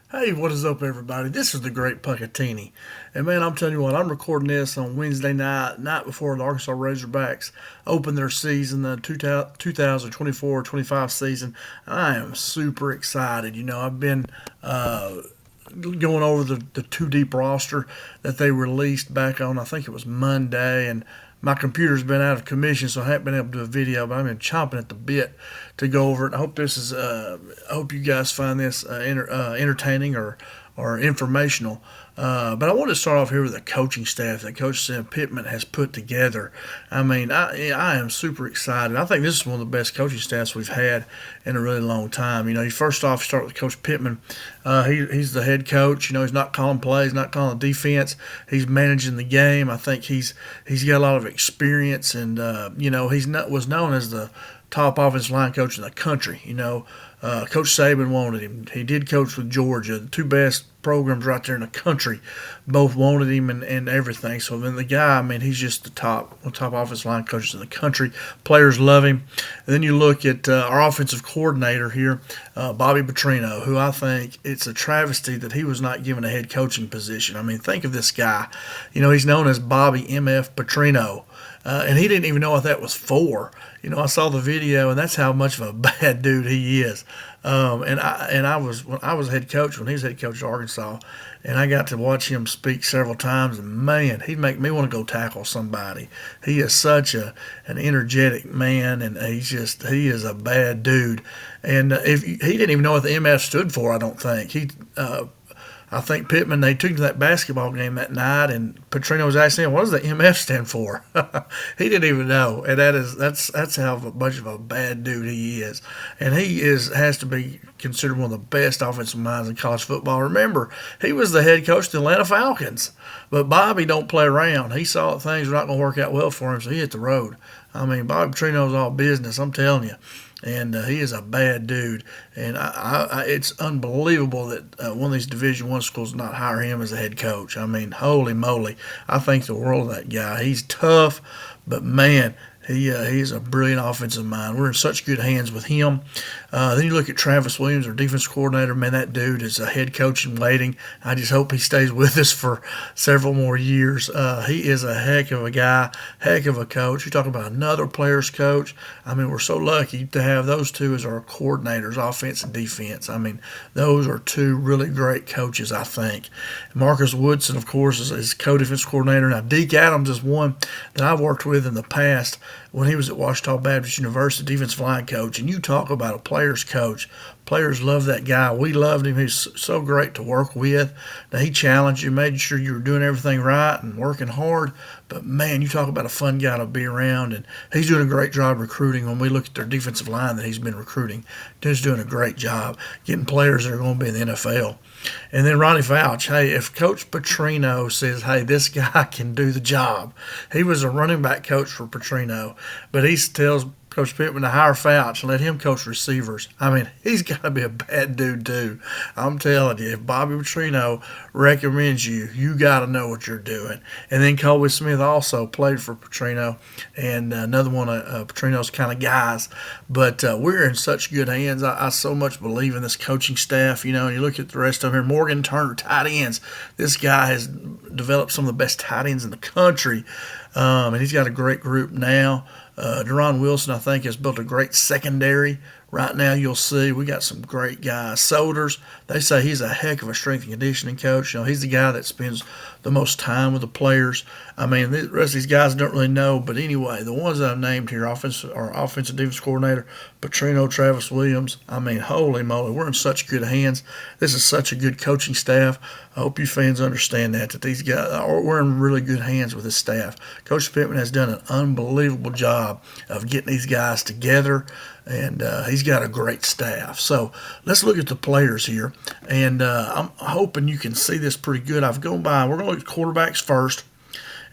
Hey, what is up, everybody? This is the Great Puckettini. And man, I'm telling you what, I'm recording this on Wednesday night before the Arkansas Razorbacks open their season, the 2024-25 season. I am super excited. I've been going over the two deep roster that they released back on, I think it was Monday, and my computer's been out of commission, so I haven't been able to do a video, but I've been chomping at the bit to go over it. I hope I hope you guys find this entertaining or informational. But I want to start off here with the coaching staff that Coach Sam Pittman has put together. I mean, I am super excited. I think this is one of the best coaching staffs we've had in a really long time. You first off start with Coach Pittman. He's the head coach. He's not calling plays, not calling defense. He's managing the game. I think he's got a lot of experience, and was known as the top offensive line coach in the country. Coach Saban wanted him. He did coach with Georgia, the two best programs right there in the country. Both wanted him and everything. So then the guy, I mean, he's just the top offensive line coaches in the country. Players love him. And then you look at our offensive coordinator here, Bobby Petrino, who I think it's a travesty that he was not given a head coaching position. I mean, think of this guy. He's known as Bobby M.F. Petrino. And he didn't even know what that was for. I saw the video, and that's how much of a bad dude he is. When I was head coach when he was head coach at Arkansas, and I got to watch him speak several times. And man, he'd make me want to go tackle somebody. He is such an energetic man, and he is a bad dude. And if he didn't even know what the MF stood for, I don't think I think Pittman, they took him to that basketball game that night, and Petrino was asking him, "What does the MF stand for?" He didn't even know, and that's how much of a bad dude he is, and has to be considered one of the best offensive minds in college football. Remember, he was the head coach of the Atlanta Falcons, but Bobby don't play around. He saw that things were not going to work out well for him, so he hit the road. I mean, Bobby Petrino's all business. I'm telling you. And he is a bad dude, and it's unbelievable that one of these Division I schools not hire him as a head coach. I mean, holy moly! I think the world of that guy. He's tough, but man, he's a brilliant offensive mind. We're in such good hands with him. Then you look at Travis Williams, our defense coordinator. Man, that dude is a head coach in waiting. I just hope he stays with us for several more years. He is a heck of a guy, heck of a coach. You talk about another player's coach. I mean, we're so lucky to have those two as our coordinators, offense and defense. I mean, those are two really great coaches, I think. Marcus Woodson, of course, is co-defense coordinator. Now, Deke Adams is one that I've worked with in the past when he was at Ouachita Baptist University, defensive line coach. And you talk about a player's coach. Players love that guy. We loved him. He's so great to work with. Now, he challenged you, made sure you were doing everything right and working hard. But, man, you talk about a fun guy to be around. And he's doing a great job recruiting. When we look at their defensive line that he's been recruiting, he's doing a great job getting players that are going to be in the NFL. And then Ronnie Fouch, hey, if Coach Petrino says, hey, this guy can do the job. He was a running back coach for Petrino, but he tells Coach Pittman to hire Fouch and let him coach receivers. I mean, he's got to be a bad dude, too. I'm telling you, if Bobby Petrino recommends you, you got to know what you're doing. And then Colby Smith also played for Petrino, and another one of Petrino's kind of guys. But we're in such good hands. I so much believe in this coaching staff. And you look at the rest of them here. Morgan Turner, tight ends. This guy has developed some of the best tight ends in the country, and he's got a great group now. Deron Wilson, I think, has built a great secondary. Right now, you'll see we got some great guys. Solders, they say he's a heck of a strength and conditioning coach. He's the guy that spends the most time with the players. I mean, the rest of these guys don't really know, but anyway, the ones that I've named here, offensive defense coordinator, Petrino, Travis Williams. I mean, holy moly, we're in such good hands. This is such a good coaching staff. I hope you fans understand that these guys we're in really good hands with this staff. Coach Pittman has done an unbelievable job of getting these guys together, and he's got a great staff. So let's look at the players here, and I'm hoping you can see this pretty good. I've gone by. We're going to look at quarterbacks first.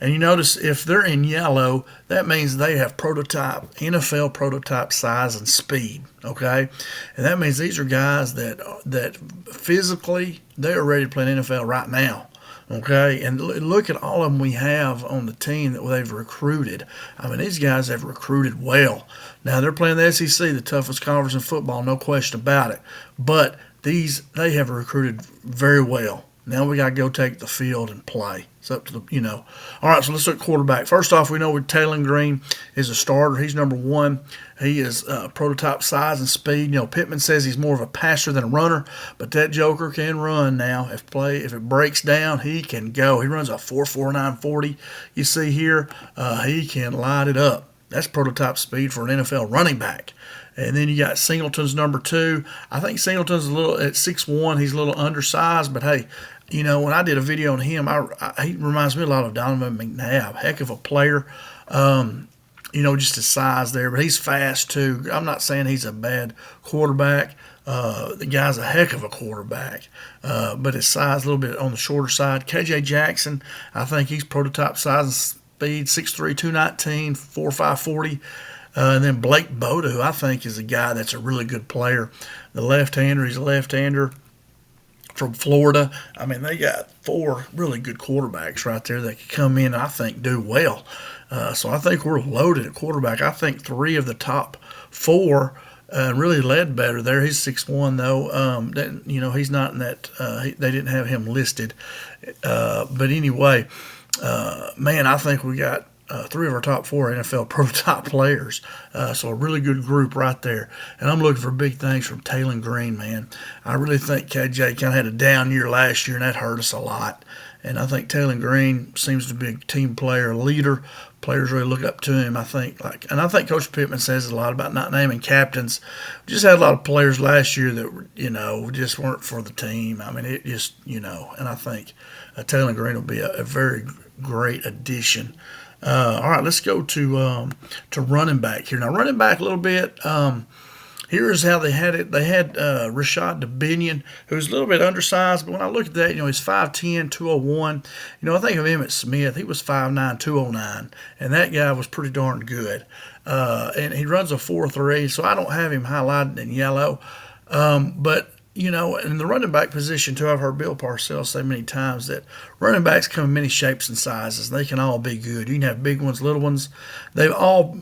And you notice if they're in yellow, that means they have NFL prototype size and speed, okay? And that means these are guys that physically, they are ready to play in NFL right now. Okay, and look at all of them we have on the team that they've recruited. I mean, these guys have recruited well. Now, they're playing the SEC, the toughest conference in football, no question about it. But they have recruited very well. Now we got to go take the field and play. It's up to the. All right, so let's look at quarterback. First off, we know with Taylor Green is a starter. He's number one. He is prototype size and speed. Pittman says he's more of a passer than a runner, but that joker can run now. If it breaks down, he can go. He runs a 4.49 40. You see here, he can light it up. That's prototype speed for an NFL running back. And then you got Singleton's number two. I think Singleton's at 6'1". He's a little undersized, but hey, when I did a video on him, he reminds me a lot of Donovan McNabb. Heck of a player. Just his size there, but he's fast too. I'm not saying he's a bad quarterback. The guy's a heck of a quarterback, but his size a little bit on the shorter side. KJ Jackson, I think he's prototype size and speed, 6'3", 219, 4.5 40. And then Blake Boda, who I think is a guy that's a really good player. The left-hander, he's a left-hander from Florida. I mean, they got four really good quarterbacks right there that could come in and I think do well. So I think we're loaded at quarterback. I think three of the top four really led better there. He's 6'1", though. He's not in that. They didn't have him listed. But anyway, man, I think we got three of our top four NFL prototype players. So a really good group right there. And I'm looking for big things from Taylor Green, man. I really think KJ kind of had a down year last year, and that hurt us a lot. And I think Taylor Green seems to be a team player, a leader. Players really look up to him, I think. And I think Coach Pittman says a lot about not naming captains. We just had a lot of players last year that, just weren't for the team. I mean, it just, and I think Taylor Green will be a very great addition. All right, let's go to running back here. Now, running back a little bit. Here's how they had it. They had Rashad Dubinion, who's a little bit undersized, but when I look at that, he's 5'10", 201. I think of Emmitt Smith. He was 5'9", 209, and that guy was pretty darn good. And he runs a 4.3, so I don't have him highlighted in yellow. But in the running back position, too, I've heard Bill Parcells say many times that running backs come in many shapes and sizes. They can all be good. You can have big ones, little ones. They've all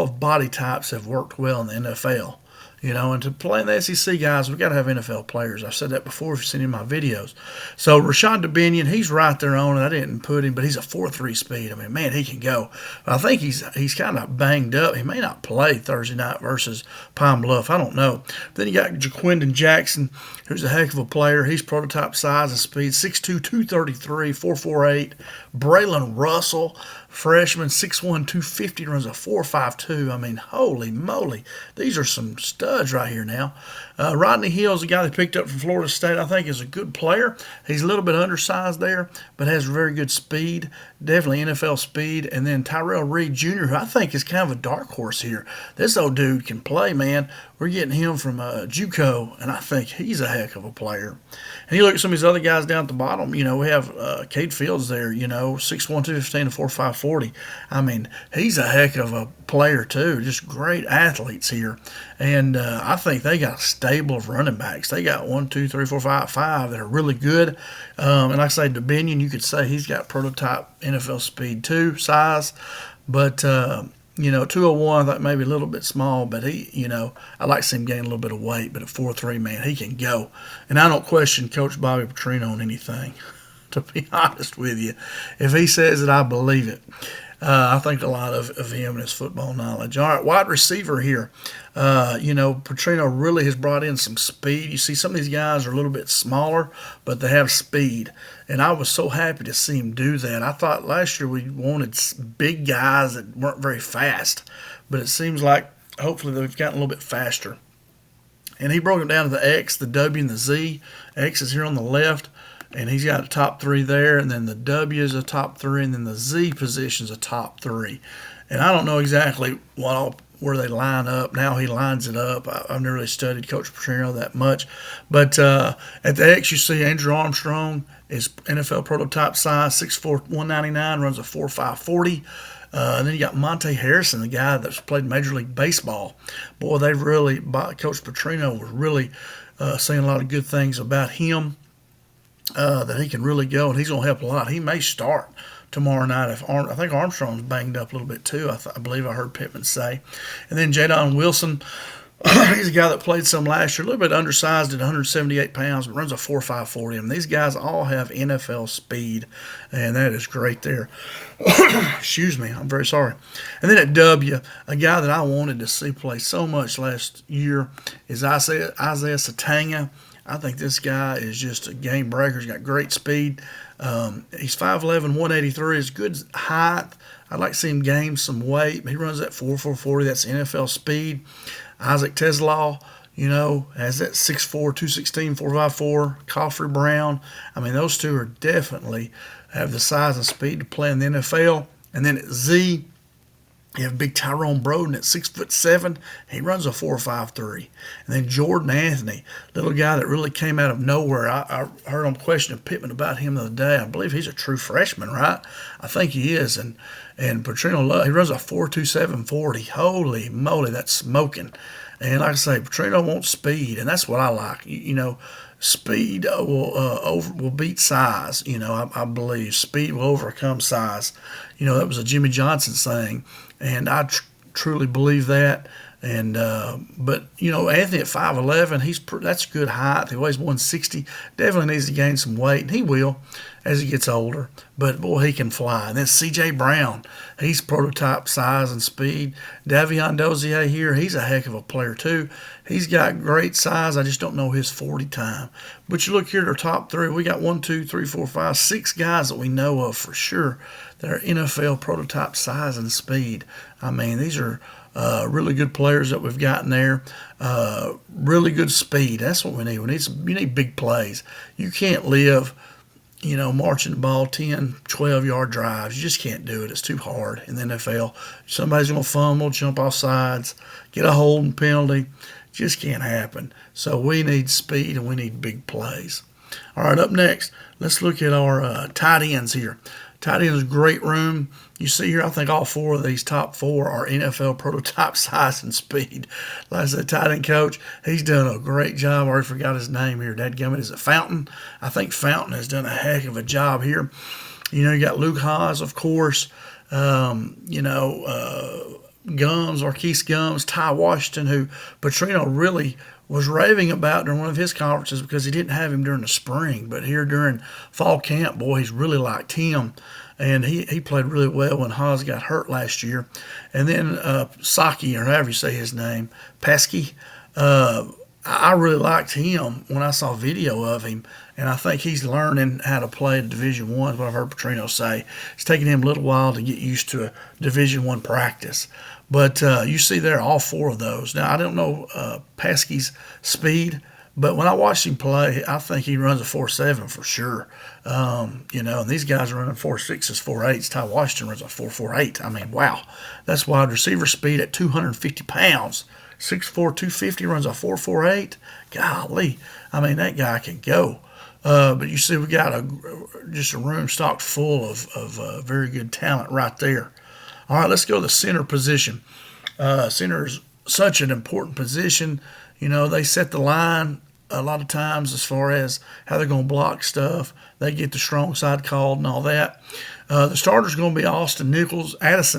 of body types have worked well in the NFL. And to play in the SEC, guys, we've got to have NFL players. I've said that before if you've seen in my videos. So Rashad Dubinion, he's right there on it. I didn't put him, but he's a 4.3 speed. I mean, man, he can go. But I think he's kind of banged up. He may not play Thursday night versus Pine Bluff. I don't know. Then you got Jaquindon Jackson, who's a heck of a player. He's prototype size and speed, 6'2", 233, 4.48. Braylon Russell, freshman, 6'1", 250, runs a 4.52. I mean, holy moly. These are some studs right here now. Rodney Hill's a guy they picked up from Florida State. I think is a good player. He's a little bit undersized there, but has very good speed. Definitely NFL speed. And then Tyrell Reed Jr., who I think is kind of a dark horse here. This old dude can play, man. We're getting him from JUCO, and I think he's a heck of a player. And you look at some of these other guys down at the bottom. We have Cade Fields there, 6'1", 215, and 4.5 40. I mean, he's a heck of a player, too. Just great athletes here. And I think they got a stable of running backs. They got 1, 2, 3, 4, 5 that are really good. And like I say, Dubinion, you could say he's got prototype NFL speed, too, size. But 201, I thought maybe a little bit small, but he, I like to see him gain a little bit of weight, but at 4'3", man, he can go. And I don't question Coach Bobby Petrino on anything, to be honest with you. If he says it, I believe it. I think a lot of him and his football knowledge. All right, wide receiver here. Petrino really has brought in some speed. You see some of these guys are a little bit smaller, but they have speed. And I was so happy to see him do that. I thought last year we wanted big guys that weren't very fast. But it seems like hopefully they've gotten a little bit faster. And he broke them down to the X, the W, and the Z. X is here on the left. And he's got a top three there, and then the W is a top three, and then the Z position is a top three. And I don't know exactly where they line up. Now he lines it up. I've never really studied Coach Petrino that much. But at the X, you see Andrew Armstrong is NFL prototype size, 6'4", 199, runs a 4.5 40. And then you got Monte Harrison, the guy that's played Major League Baseball. Boy, Coach Petrino was really saying a lot of good things about him. That he can really go, and he's going to help a lot. He may start tomorrow night. I think Armstrong's banged up a little bit too. I believe I heard Pittman say. And then Jadon Wilson, He's a guy that played some last year, a little bit undersized at 178 pounds, but runs a 4.5 40. And these guys all have NFL speed, and that is great there. Excuse me, I'm very sorry. And then at W, a guy that I wanted to see play so much last year is Isaiah Satanga. I think this guy is just a game breaker. He's got great speed. He's 5'11", 183. Is good height. I'd like to see him gain some weight. He runs that 4.40. That's NFL speed. Isaac Teslaw, has that 6'4", 216, 4.54. Coffrey Brown. I mean, those two are definitely have the size and speed to play in the NFL. And then at Z, you have big Tyrone Broden at 6'7". He runs a 4.53. And then Jordan Anthony, little guy that really came out of nowhere. I heard him questioning Pittman about him the other day. I believe he's a true freshman, right? I think he is. And Petrino Love, he runs a 4.27 40. Holy moly, that's smoking. And like I say, Petrino wants speed, and that's what I like. Speed will beat size. I believe speed will overcome size. That was a Jimmy Johnson saying, and I truly believe that. And but Anthony at 5'11", that's good height. He weighs 160. Definitely needs to gain some weight, and he will as he gets older. But boy, he can fly. And then C.J. Brown, he's prototype size and speed. Davion Dozier here, he's a heck of a player too. He's got great size. I just don't know his 40 time. But you look here at our top three. We got 1, 2, 3, 4, 5, 6 guys that we know of for sure that are NFL prototype size and speed. I mean, these are really good players that we've gotten there. Really good speed. That's what we need. You need big plays. You can't live, marching the ball 10, 12-yard drives. You just can't do it. It's too hard in the NFL. Somebody's going to fumble, jump off sides, get a holding penalty. Just can't happen. So we need speed and we need big plays. All right, up next, let's look at our tight ends here. Tight ends, great room. You see here, I think all 4 of these top 4 are NFL prototype size and speed. Like I said, tight end coach, he's done a great job. I already forgot his name here. Dadgummit, is it Fountain? I think Fountain has done a heck of a job here. You got Luke Haas, of course. Gums, Arkeese Gums, Ty Washington, who Petrino really was raving about during one of his conferences because he didn't have him during the spring. But here during fall camp, boy, he's really liked him. And he played really well when Haas got hurt last year. And then Saki, or however you say his name, Pesky, I really liked him when I saw video of him. And I think he's learning how to play at Division I, what I've heard Petrino say. It's taking him a little while to get used to a Division I practice. But you see there all 4 of those. Now, I don't know Pesky's speed, but when I watched him play, I think he runs a 4.7 for sure. And these guys are running 4.6s, 4.8s. Ty Washington runs a 4.48. I mean, wow. That's wide receiver speed at 250 pounds. 6'4", 250, runs a 4.48. Golly. I mean, that guy can go. But you see, we got just a room stocked full of very good talent right there. All right, let's go to the center position. Center is such an important position. They set the line a lot of times as far as how they're going to block stuff. They get the strong side called and all that. The starter's going to be Addison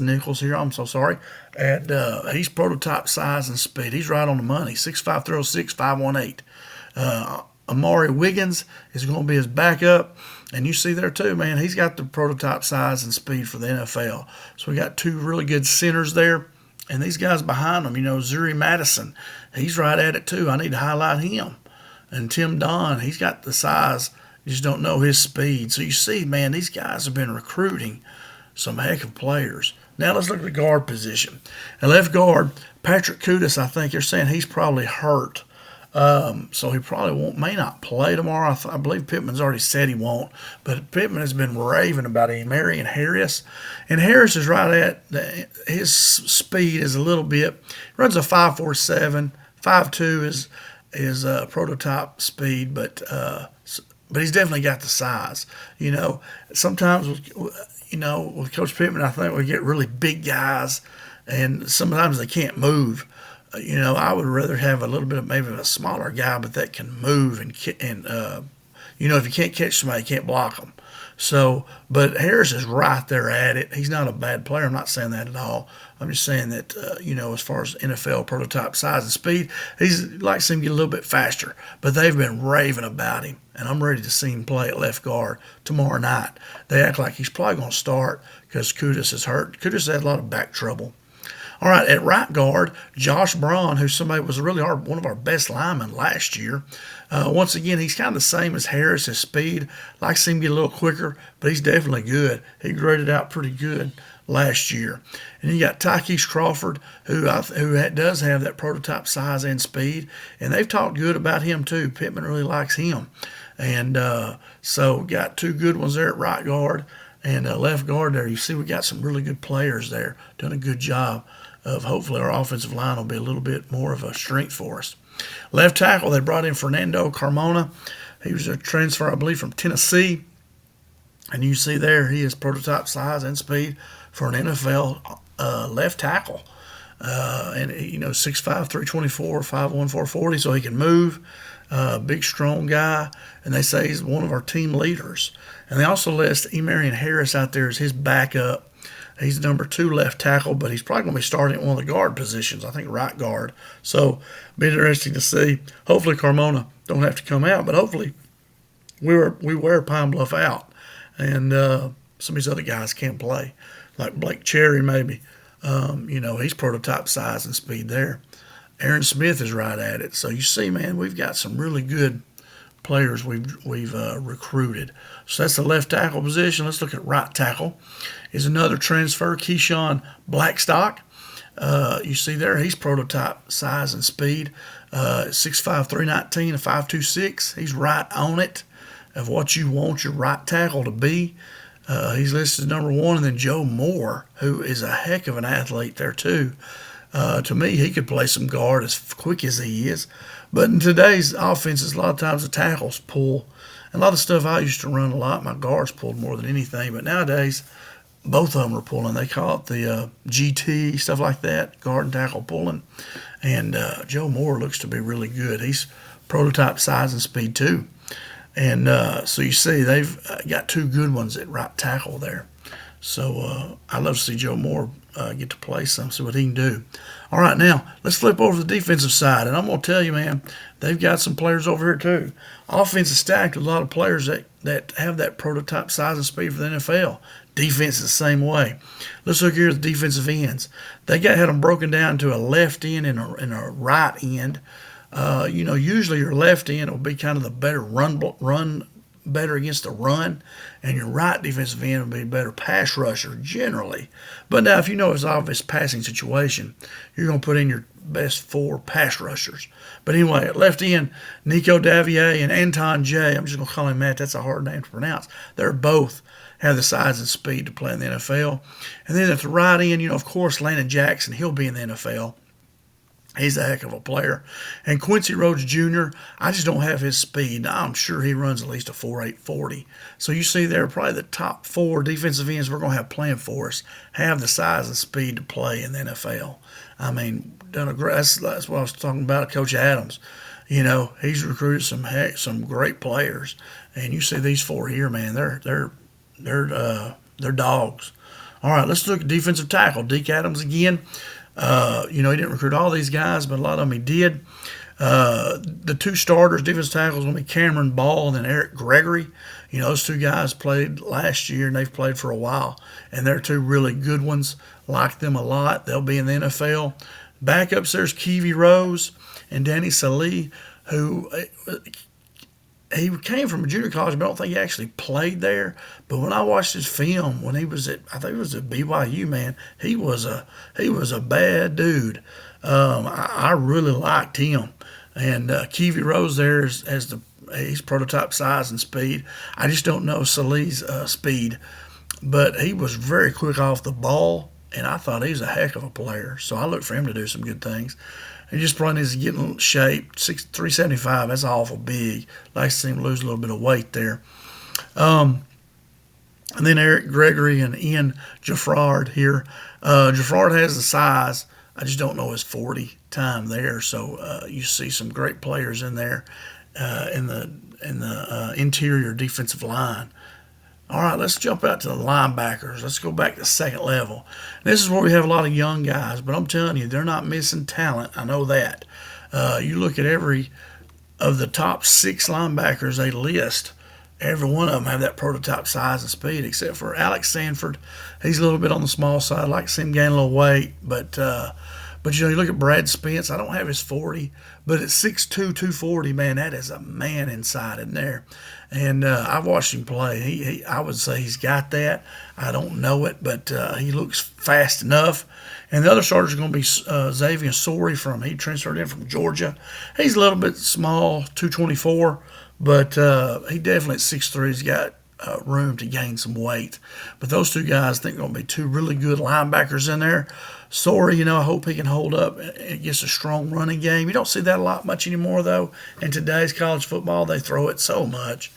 Nichols here. I'm so sorry. And he's prototype size and speed. He's right on the money. 6'5", 306, 518. Amari Wiggins is going to be his backup. And you see there too, man, he's got the prototype size and speed for the NFL. So we got 2 really good centers there. And these guys behind them, Zuri Madison, he's right at it too. I need to highlight him. And Tim Don, he's got the size. You just don't know his speed. So you see, man, these guys have been recruiting some heck of players. Now let's look at the guard position. At left guard, Patrick Kudus, I think they're saying he's probably hurt. So he probably may not play tomorrow. I believe Pittman's already said he won't. But Pittman has been raving about him. Marion Harris. And Harris is right at, his speed is a little bit, runs a 5.47. 5.2 is prototype speed, but he's definitely got the size. Sometimes with Coach Pittman, I think we get really big guys, and sometimes they can't move. I would rather have a little bit of maybe a smaller guy, but that can move and If you can't catch somebody, you can't block them. So, but Harris is right there at it. He's not a bad player. I'm not saying that at all. I'm just saying that, as far as NFL prototype size and speed, he's like to see him get a little bit faster. But they've been raving about him, and I'm ready to see him play at left guard tomorrow night. They act like he's probably going to start because Kudus is hurt. Kudus had a lot of back trouble. All right, at right guard, Josh Braun, who somebody was really one of our best linemen last year. Once again, he's kind of the same as Harris. His speed, like to see him get a little quicker, but he's definitely good. He graded out pretty good last year. And you got Tykees Crawford, who does have that prototype size and speed, and they've talked good about him too. Pittman really likes him, and so got two good ones there at right guard and left guard there. You see, we got some really good players there, doing a good job of hopefully our offensive line will be a little bit more of a strength for us. Left tackle, they brought in Fernando Carmona. He was a transfer, I believe, from Tennessee. And you see there, he is prototype size and speed for an NFL left tackle. And 6'5", 324, 5'1", 440, so he can move. Big, strong guy. And they say he's one of our team leaders. And they also list Emarion Harris out there as his backup. He's number 2 left tackle, but he's probably going to be starting at one of the guard positions, I think right guard. So, be interesting to see. Hopefully Carmona don't have to come out, but hopefully we wear Pine Bluff out. And some of these other guys can't play, like Blake Cherry maybe. He's prototype size and speed there. Aaron Smith is right at it. So you see, man, we've got some really good players we've recruited. So that's the left tackle position. Let's look at right tackle. Is another transfer, Keyshawn Blackstock. You see there, he's prototype size and speed. 6'5", 319, a 5'2", He's right on it of what you want your right tackle to be. He's listed as number 1, and then Joe Moore, who is a heck of an athlete there too. To me, he could play some guard as quick as he is. But in today's offenses, a lot of times the tackles pull. And a lot of stuff I used to run a lot, my guards pulled more than anything. But nowadays, both of them are pulling. They call it the GT, stuff like that, guard and tackle pulling. And Joe Moore looks to be really good. He's prototype size and speed too. And so you see, they've got two good ones at right tackle there. So I'd love to see Joe Moore get to play some, see what he can do. All right, now let's flip over to the defensive side. And I'm going to tell you, man, they've got some players over here too. Offense is stacked with a lot of players that have that prototype size and speed for the NFL. Defense is the same way. Let's look here at the defensive ends. They had them broken down to a left end and a right end. Usually your left end will be kind of the better run better against the run, and your right defensive end will be a better pass rusher generally. But now if you know it's an obvious passing situation, you're going to put in your best 4 pass rushers. But anyway, at left end, Nico Davier and Anton J. I'm just going to call him Matt. That's a hard name to pronounce. They're both have the size and speed to play in the NFL. And then at the right end, of course, Landon Jackson, he'll be in the NFL. He's a heck of a player. And Quincy Rhodes Jr., I just don't have his speed. I'm sure he runs at least a 4.8 40. So you see there, probably the top 4 defensive ends we're going to have playing for us have the size and speed to play in the NFL. I mean, done a great. That's what I was talking about, Coach Adams. He's recruited some great players. And you see these 4 here, man, they're dogs. All right, let's look at defensive tackle. Deke Adams again. He didn't recruit all these guys, but a lot of them he did. The 2 starters, defensive tackles, will be Cameron Ball and then Eric Gregory. Those 2 guys played last year, and they've played for a while. And they're 2 really good ones. Like them a lot. They'll be in the NFL. Backups, there's Kiwi Rose and Danny Salih, who he came from a junior college, but I don't think he actually played there. But when I watched his film, when he was I think it was at BYU, man, he was a bad dude. I really liked him. And Kiwi Rose there he's prototype size and speed. I just don't know Salih's speed, but he was very quick off the ball, and I thought he was a heck of a player. So I look for him to do some good things. He just probably needs to get in shape. 375, that's awful big. Like to see him lose a little bit of weight there. And then Eric Gregory and Ian Jaffrard here. Jaffrard has the size. I just don't know his 40 time there. So you see some great players in there in the the interior defensive line. All right, let's jump out to the linebackers. Let's go back to second level. This is where we have a lot of young guys, but I'm telling you, they're not missing talent. I know that. You look at every of the top 6 linebackers they list, every one of them have that prototype size and speed, except for Alex Sanford. He's a little bit on the small side. I'd like to see him gain a little weight, but you look at Brad Spence. I don't have his 40, but at 6'2", 240, man, that is a man inside in there. And I've watched him play. I would say he's got that. I don't know it, but he looks fast enough. And the other starters are going to be Xavier Sorey he transferred in from Georgia. He's a little bit small, 224, but he definitely at 6'3", he's got room to gain some weight. But those two guys I think are going to be two really good linebackers in there. Sorey, I hope he can hold up and gets a strong running game. You don't see that a lot much anymore, though. In today's college football, they throw it so much.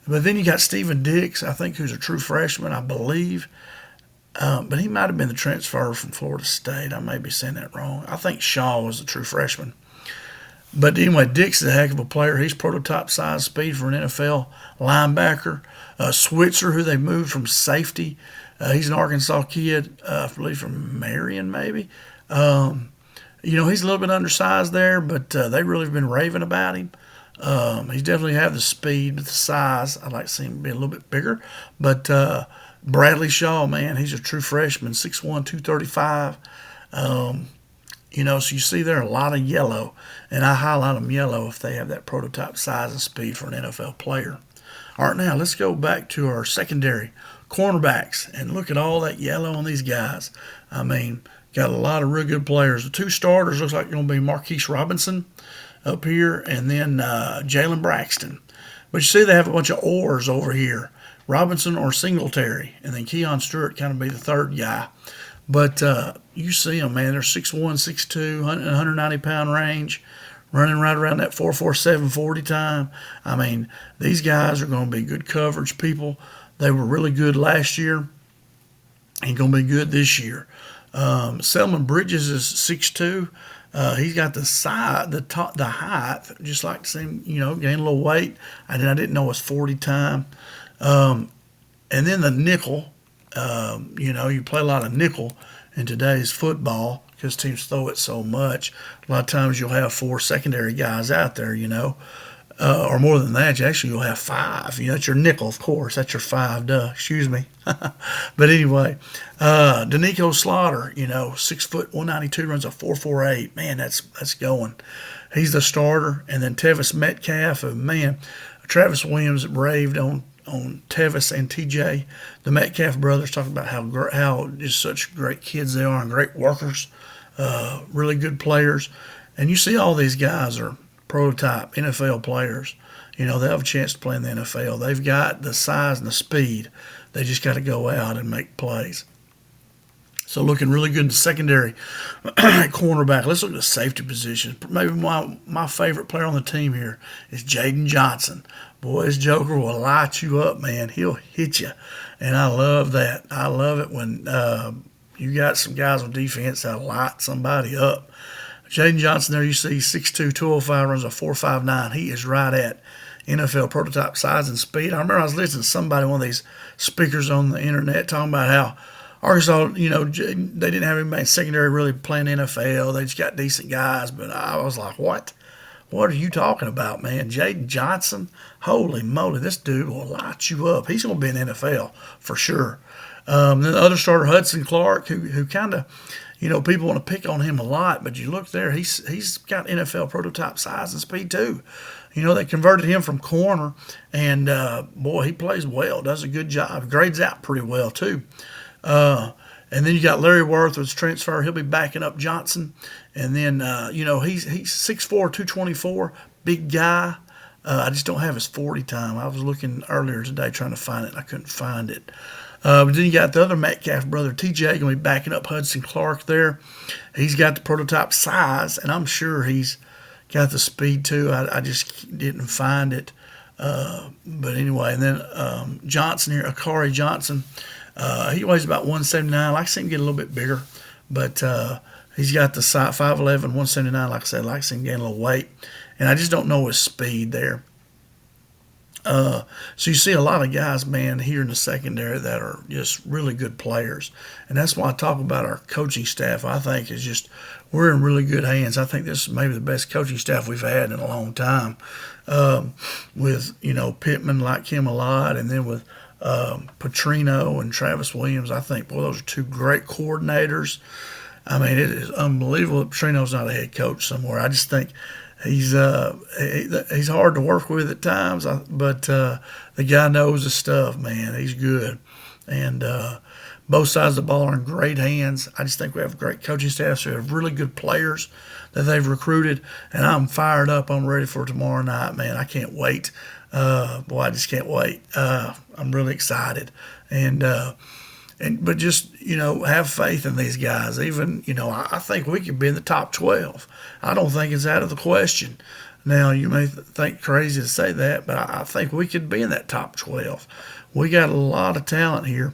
But then you got Steven Dix, I think, who's a true freshman, I believe. But he might have been the transfer from Florida State. I may be saying that wrong. I think Shaw was the true freshman. But anyway, Dix is a heck of a player. He's prototype size speed for an NFL linebacker. Switzer, who they moved from safety. He's an Arkansas kid, I believe from Marion, maybe. He's a little bit undersized there, but they really have been raving about him. He definitely have the speed, but the size, I'd like to see him be a little bit bigger. But Bradley Shaw, man, he's a true freshman, 6'1", 235. So you see there a lot of yellow, and I highlight them yellow if they have that prototype size and speed for an NFL player. All right, now let's go back to our secondary cornerbacks and look at all that yellow on these guys. I mean, got a lot of real good players. The 2 starters looks like they're going to be Marquise Robinson up here and then Jalen Braxton. But you see they have a bunch of oars over here, Robinson or Singletary, and then Keon Stewart kind of be the third guy. But you see them, man. They're 6'1", 6'2", 190-pound range, running right around that 4.47 40 time. I mean, these guys are going to be good coverage people. They were really good last year and going to be good this year. Selman Bridges is 6'2". He's got the side, the height, just like to see him, gain a little weight. I didn't know his 40 time. And then the nickel, you play a lot of nickel in today's football because teams throw it so much. A lot of times you'll have 4 secondary guys out there, or more than that. Actually, you'll have 5. That's your nickel, of course. That's your 5, excuse me. But anyway, Danico Slaughter, 6 foot, 192, runs a 4.48. Man, that's going. He's the starter. And then Tevis Metcalf, Travis Williams raved on Tevis and TJ. The Metcalf brothers talking about how just such great kids they are and great workers, really good players. And you see all these guys are prototype NFL players. They have a chance to play in the NFL. They've got the size and the speed. They just got to go out and make plays. So looking really good in the secondary cornerback. Let's look at the safety positions. Maybe my favorite player on the team here is Jaden Johnson. Boy, this joker will light you up, man. He'll hit you. And I love that. I love it when you got some guys on defense that light somebody up. Jaden Johnson there, you see 6'2", 205, runs a 4.59. He is right at NFL prototype size and speed. I remember I was listening to somebody, one of these speakers on the internet, talking about how Arkansas, they didn't have anybody in secondary really playing NFL. They just got decent guys. But I was like, what? What are you talking about, man? Jaden Johnson? Holy moly, this dude will light you up. He's going to be in the NFL for sure. Then the other starter, Hudson Clark, who kind of, people want to pick on him a lot, but you look there, he's got NFL prototype size and speed too. They converted him from corner, and boy, he plays well, does a good job, grades out pretty well too. And then you got Larry Worth was transfer. He'll be backing up Johnson. And then, he's 6'4", 224, big guy. I just don't have his 40 time. I was looking earlier today trying to find it, and I couldn't find it. But then you got the other Metcalf brother, TJ, going to be backing up Hudson Clark there. He's got the prototype size, and I'm sure he's got the speed too. I just didn't find it. But anyway, and then Johnson here, Akari Johnson. He weighs about 179. I like to see him get a little bit bigger, but he's got the 5'11", 179. Like I said, I like to see him gain a little weight, and I just don't know his speed there. So you see a lot of guys, man, here in the secondary that are just really good players, and that's why I talk about our coaching staff. I think is just we're in really good hands. I think this is maybe the best coaching staff we've had in a long time. With Pittman like him a lot, and then with Petrino and Travis Williams, I think boy those are two great coordinators. I mean, it is unbelievable that Petrino's not a head coach somewhere. I just think he's hard to work with at times, but the guy knows his stuff, man. He's good, and both sides of the ball are in great hands. I just think we have great coaching staffs. We have really good players that they've recruited, and I'm fired up. I'm ready for tomorrow night, man. I can't wait. Boy, I just can't wait. I'm really excited, but just have faith in these guys. Even I think we could be in the top 12. I don't think it's out of the question. Now you may think crazy to say that, but I think we could be in that top 12. We got a lot of talent here,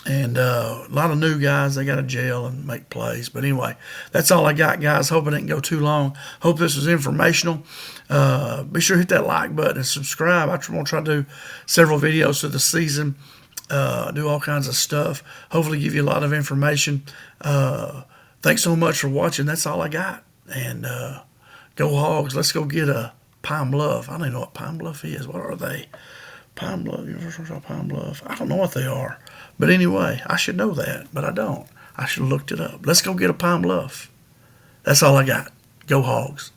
and a lot of new guys. They got to gel and make plays. But anyway, that's all I got, guys. Hope it didn't go too long. Hope this was informational. Be sure to hit that like button and subscribe. I'm going to try to do several videos through the season. Do all kinds of stuff. Hopefully give you a lot of information. Thanks so much for watching. That's all I got. And go Hogs. Let's go get a Pine Bluff. I don't even know what Pine Bluff is. What are they? Pine Bluff, Universal Pine Bluff. I don't know what they are. But anyway, I should know that, but I don't. I should have looked it up. Let's go get a Pine Bluff. That's all I got. Go Hogs.